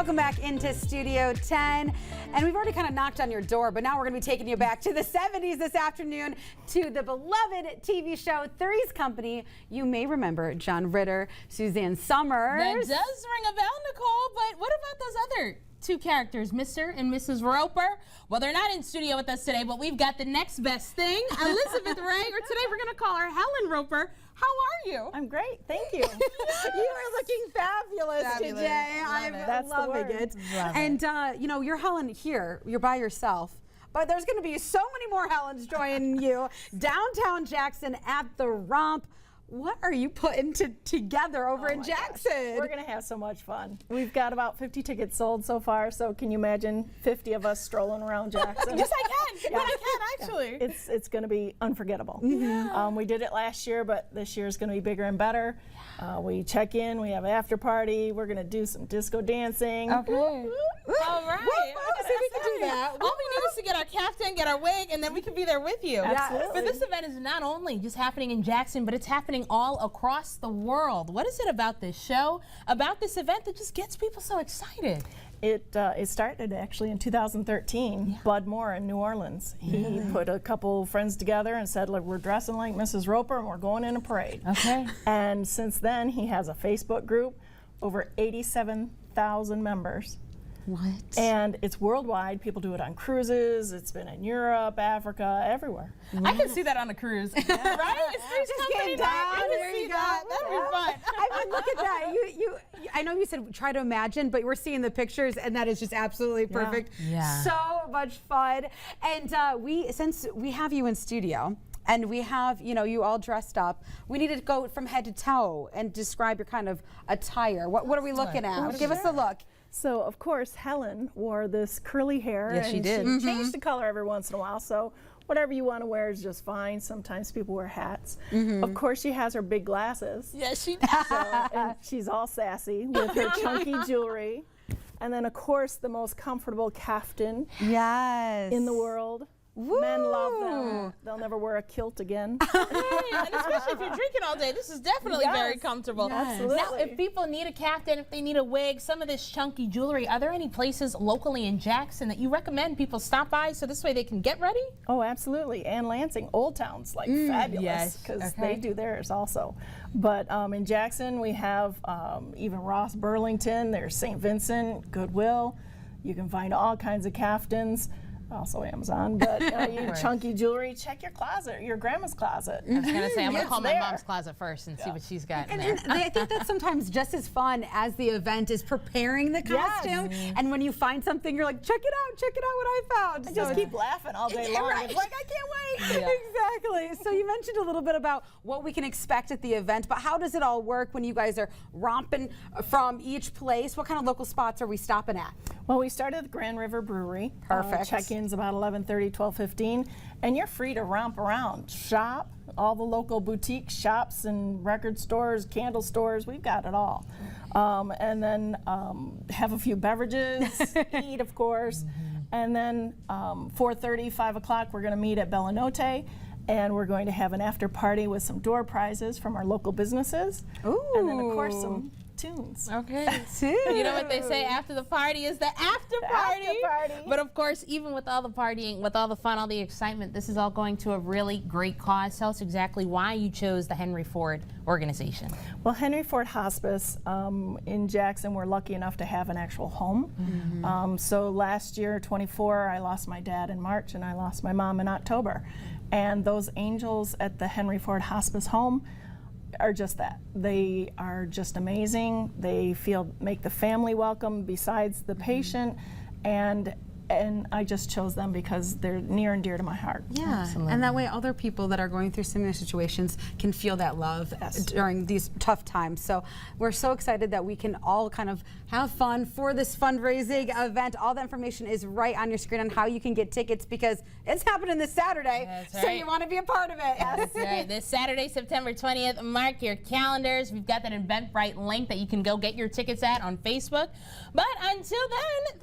Welcome back into Studio 10, and we've already kind of knocked on your door, but now we're going to be taking you back to the 70s this afternoon to the beloved TV show Three's Company. You may remember John Ritter, Suzanne Summers. That does ring a bell, Nicole, but what about those other two characters, Mr. and Mrs. Roper? Well, they're not in studio with us today, but we've got the next best thing, Elizabeth Wray, or today we're going to call her Helen Roper. How are you? I'm great, thank you. You are looking fabulous today. I'm loving it. And you know, you're Helen here. You're by yourself. But there's going to be so many more Helens joining you downtown Jackson at the Romp. What are you putting together over in Jackson? Gosh. We're going to have so much fun. We've got about 50 tickets sold so far, so can you imagine 50 of us strolling around Jackson? Yes, I can. Yeah. I can, actually. Yeah. It's going to be unforgettable. We did it last year, but this year is going to be bigger and better. We check in, we have an after party, we're going to do some disco dancing. Okay. All right. See if we can do that. All we need is to get our kaftan, get our wig, and then we can be there with you. Absolutely. But this event is not only just happening in Jackson, but it's happening all across the world. What is it about this show, about this event that just gets people so excited? It started actually in 2013. Bud Moore in New Orleans. He put a couple friends together and said, look, we're dressing like Mrs. Roper and we're going in a parade. Okay. And since then, he has a Facebook group, over 87,000 members. What? And it's worldwide. People do it on cruises. It's been in Europe, Africa, everywhere. I can see that on a cruise. Right? It's Three's Company down. night. I There can see you that. go. That'd be fun. I mean, look at that. I know you said try to imagine, but we're seeing the pictures, and that is just absolutely perfect. Yeah. So much fun. And since we have you in studio, and we have, you know, you all dressed up, we need to go from head to toe and describe your kind of attire. What are we looking at? Give us a look. So, of course, Helen wore this curly hair. Yes, and she did. She changed the color every once in a while, so whatever you want to wear is just fine. Sometimes people wear hats. Of course, she has her big glasses. Yes, she does. And she's all sassy with her chunky jewelry. And then, of course, the most comfortable kaftan in the world. Woo. Men love them. They'll never wear a kilt again. And especially if you're drinking all day, this is definitely very comfortable. Absolutely. Now, if people need a kaftan, if they need a wig, some of this chunky jewelry, are there any places locally in Jackson that you recommend people stop by so this way they can get ready? Oh, absolutely. And Lansing, Old Town's like fabulous because they do theirs also. But in Jackson, we have even Ross Burlington, there's St. Vincent, Goodwill. You can find all kinds of kaftans. Also Amazon, but you chunky jewelry, check your closet, your grandma's closet. I was going to say, I'm going to call my there. mom's closet first and see what she's got in And there. I think that's sometimes just as fun as the event is preparing the costume. And when you find something, you're like, check it out what I found. I just keep laughing all day long. It's like, I can't wait. Exactly. So you mentioned a little bit about what we can expect at the event, but how does it all work when you guys are romping from each place? What kind of local spots are we stopping at? Well, we started at the Grand River Brewery. Perfect. Check-in's about 11:30, 12:15, and you're free to romp around, shop, all the local boutique shops and record stores, candle stores, we've got it all. And then have a few beverages, eat, of course, and then 4:30, 5 o'clock, we're going to meet at Bellanote. And we're going to have an after party with some door prizes from our local businesses. Ooh. And then, of course, some tunes. Okay. You know what they say, after the party is the after party. But of course, even with all the partying, with all the fun, all the excitement, this is all going to a really great cause. Tell us exactly why you chose the Henry Ford organization. Well, Henry Ford Hospice in Jackson, we're lucky enough to have an actual home. So last year, 24, I lost my dad in March and I lost my mom in October. And those angels at the Henry Ford Hospice home are just that. They are just amazing. They make the family welcome besides the patient, and I just chose them because they're near and dear to my heart. Yeah, absolutely. and that way other people that are going through similar situations can feel that love during these tough times. So we're so excited that we can all kind of have fun for this fundraising event. All the information is right on your screen on how you can get tickets because it's happening this Saturday. That's so right. you want to be a part of it. That's right. This Saturday, September 20th, mark your calendars. We've got that Eventbrite link that you can go get your tickets at on Facebook. But until then,